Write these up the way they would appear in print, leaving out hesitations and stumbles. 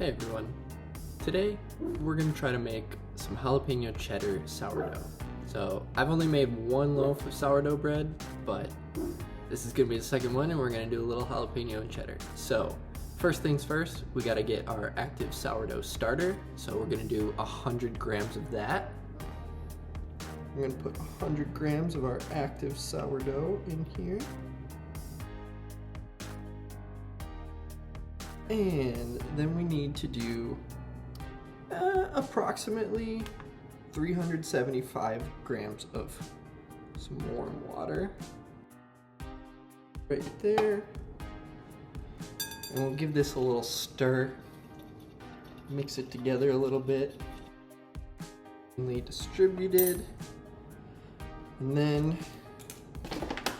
Hey everyone, today we're going to try to make some jalapeno cheddar sourdough. So I've only made one loaf of sourdough bread, but this is going to be the second one and we're going to do a little jalapeno and cheddar. So first things first, we got to get our active sourdough starter. So we're going to do 100 grams of that. I'm going to put 100 grams of our active sourdough in here. And then we need to do approximately 375 grams of some warm water. Right there. And we'll give this a little stir. Mix it together a little bit. Evenly distributed. And then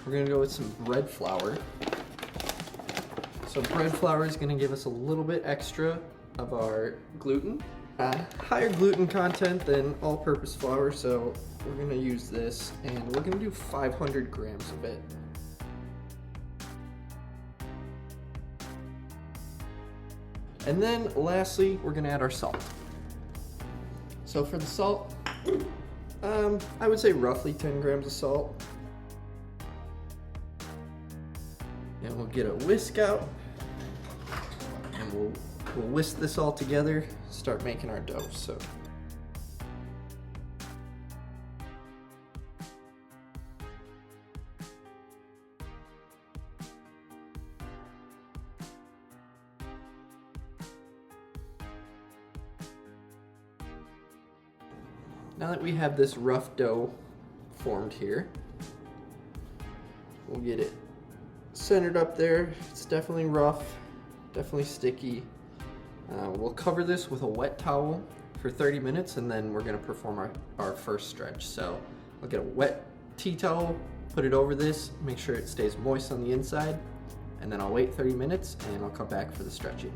we're gonna go with some bread flour. So bread flour is gonna give us a little bit extra of our gluten. Higher gluten content than all-purpose flour, so we're gonna use this, and we're gonna do 500 grams of it. And then lastly, we're gonna add our salt. So for the salt, I would say roughly 10 grams of salt. And we'll get a whisk out, and we'll whisk this all together, start making our dough. So now that we have this rough dough formed here, we'll get it centered up there. It's definitely rough, definitely sticky. We'll cover this with a wet towel for 30 minutes and then we're gonna perform our first stretch. So I'll get a wet tea towel, put it over this, make sure it stays moist on the inside, and then I'll wait 30 minutes and I'll come back for the stretching.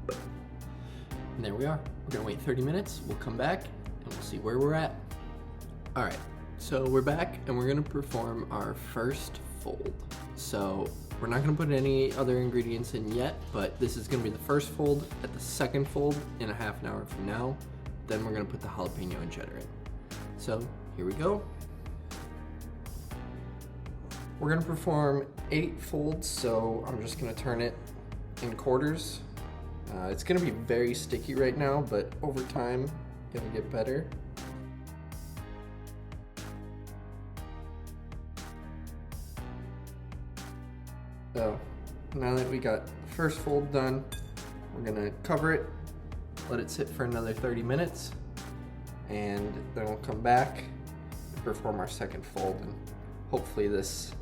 And there we are. We're gonna wait 30 minutes, we'll come back and we'll see where we're at. All right, so we're back and we're gonna perform our first fold. So we're not gonna put any other ingredients in yet, but this is gonna be the first fold. At the second fold in a half an hour from now, then we're gonna put the jalapeno and cheddar in. So here we go. We're gonna perform 8 folds, so I'm just gonna turn it in quarters. It's gonna be very sticky right now, but over time, it'll get better. So now that we got the first fold done, we're gonna cover it, let it sit for another 30 minutes, and then we'll come back and perform our second fold, and hopefully this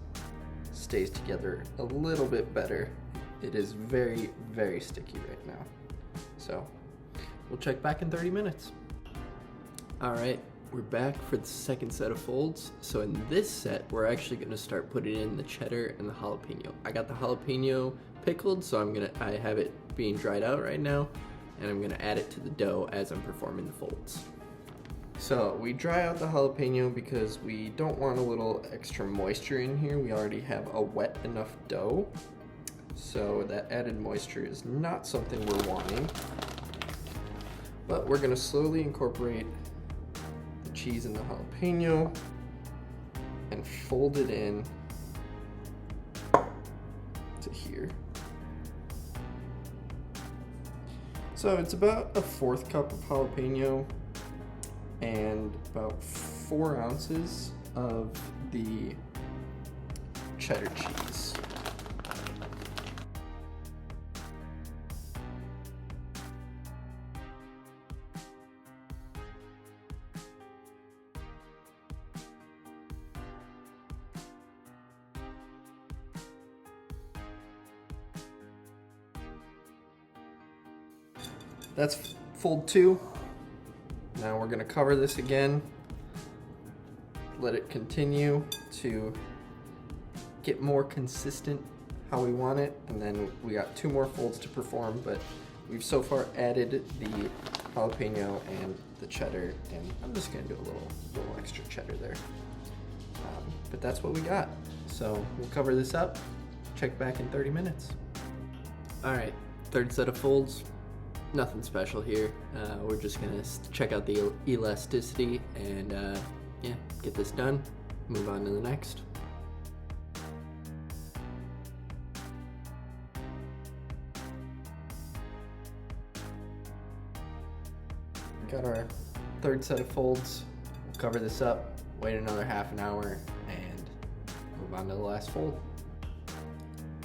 stays together a little bit better. It is very, very sticky right now. So we'll check back in 30 minutes. All right. We're back for the second set of folds. So in this set, we're actually gonna start putting in the cheddar and the jalapeno. I got the jalapeno pickled, so I have it being dried out right now, and I'm gonna add it to the dough as I'm performing the folds. So we dry out the jalapeno because we don't want a little extra moisture in here. We already have a wet enough dough. So that added moisture is not something we're wanting. But we're gonna slowly incorporate cheese and the jalapeno and fold it in to here. So it's about a 1/4 cup of jalapeno and about 4 ounces of the cheddar cheese. That's fold 2. Now we're gonna cover this again, let it continue to get more consistent how we want it, and then we got 2 more folds to perform, but we've so far added the jalapeno and the cheddar, and I'm just gonna do a little extra cheddar there. But that's what we got. So we'll cover this up, check back in 30 minutes. All right, third set of folds. nothing special here. We're just gonna check out the elasticity and yeah, get this done, move on to the next. Got our third set of folds. We'll cover this up, wait another half an hour, and move on to the last fold.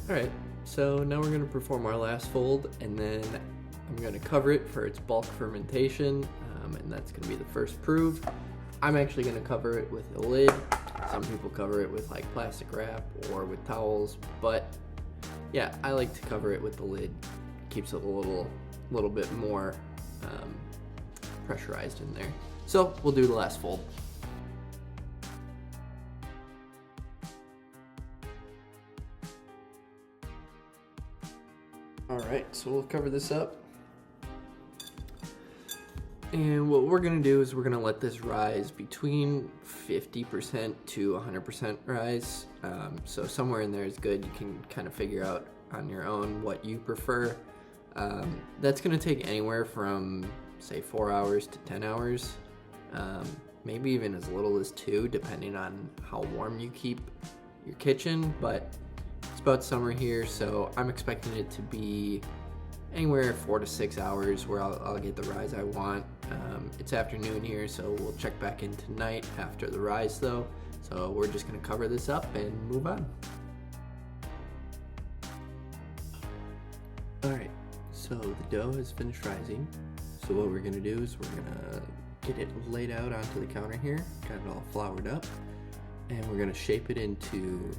All right, so now we're gonna perform our last fold, and then I'm gonna cover it for its bulk fermentation, and that's gonna be the first prove. I'm actually gonna cover it with a lid. Some people cover it with like plastic wrap or with towels, but yeah, I like to cover it with the lid. Keeps it a little bit more pressurized in there. So we'll do the last fold. All right, so we'll cover this up. And what we're gonna do is we're gonna let this rise between 50% to 100% rise. So somewhere in there is good. You can kind of figure out on your own what you prefer. That's gonna take anywhere from say 4 hours to 10 hours. Maybe even as little as 2, depending on how warm you keep your kitchen, but it's about summer here, so I'm expecting it to be anywhere 4 to 6 hours where I'll get the rise I want. It's afternoon here, so we'll check back in tonight after the rise though. So we're just gonna cover this up and move on. All right, so the dough has finished rising. So what we're gonna do is we're gonna get it laid out onto the counter here, got it all floured up, and we're gonna shape it into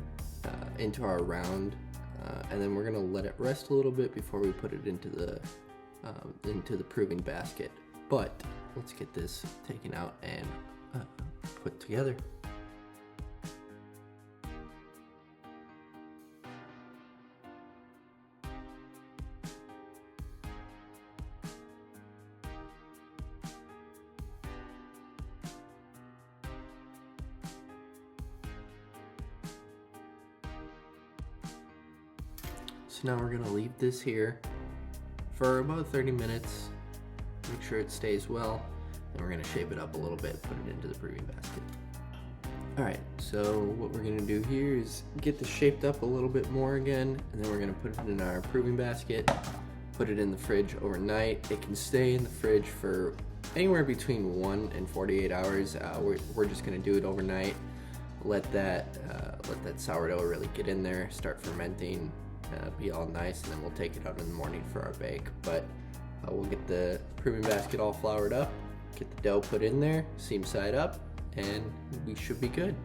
our round, and then we're gonna let it rest a little bit before we put it into the proving basket. But let's get this taken out and put together. So now we're gonna leave this here for about 30 minutes, make sure it stays well, and we're gonna shape it up a little bit, put it into the proving basket. All right, so what we're gonna do here is get this shaped up a little bit more again, and then we're gonna put it in our proving basket, put it in the fridge overnight. It can stay in the fridge for anywhere between 1 and 48 hours. We're just gonna do it overnight, let that sourdough really get in there, start fermenting, be all nice, and then we'll take it out in the morning for our bake. But we'll get the proving basket all floured up, get the dough put in there, seam side up, and we should be good.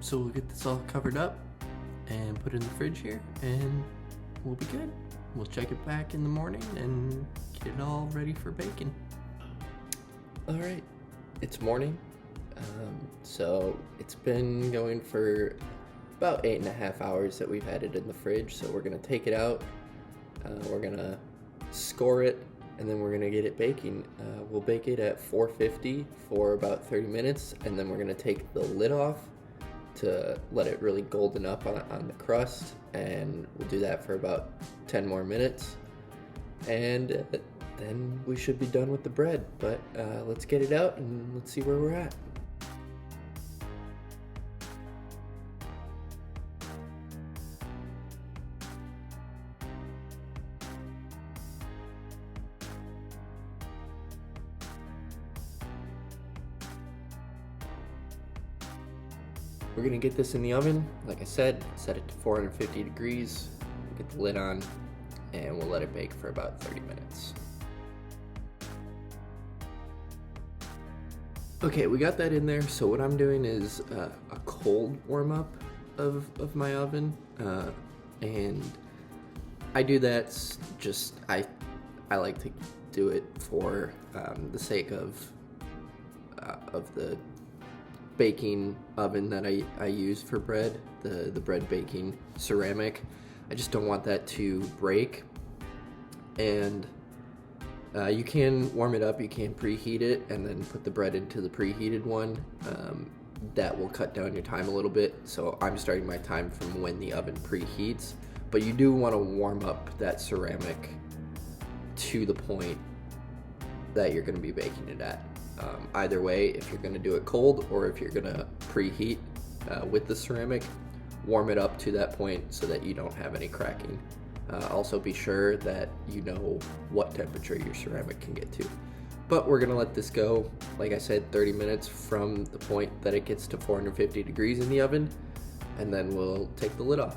So we'll get this all covered up and put it in the fridge here, and we'll be good. We'll check it back in the morning and get it all ready for baking. All right, it's morning. So it's been going for about 8.5 hours that we've had it in the fridge. So we're gonna take it out, we're gonna score it, and then we're gonna get it baking. We'll bake it at 450 for about 30 minutes, and then we're gonna take the lid off to let it really golden up on the crust, and we'll do that for about 10 more minutes, and then we should be done with the bread. But let's get it out and let's see where we're at. We're gonna get this in the oven, like I said, set it to 450 degrees, get the lid on, and we'll let it bake for about 30 minutes. Okay, we got that in there, so what I'm doing is a cold warm up of my oven, and I do that just, I like to do it for the sake of the baking oven that I use for bread, the bread baking ceramic. I just don't want that to break, and You can warm it up, you can preheat it, and then put the bread into the preheated one. That will cut down your time a little bit. So I'm starting my time from when the oven preheats, but you do want to warm up that ceramic to the point that you're going to be baking it at. Either way, if you're going to do it cold or if you're going to preheat with the ceramic, warm it up to that point so that you don't have any cracking. Also be sure that you know what temperature your ceramic can get to. But we're gonna let this go, like I said, 30 minutes from the point that it gets to 450 degrees in the oven, and then we'll take the lid off.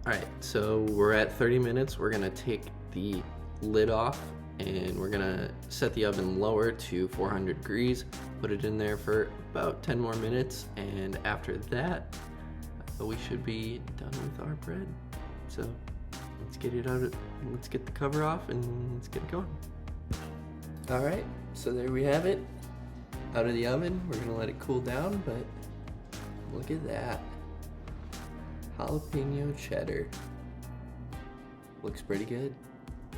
All right, so we're at 30 minutes. We're gonna take the lid off and we're gonna set the oven lower to 400 degrees, put it in there for about 10 more minutes, and after that, we should be done with our bread. So let's get it out. Let's get the cover off and let's get it going. All right, so there we have it, out of the oven. We're gonna let it cool down, but look at that. Jalapeno cheddar. Looks pretty good.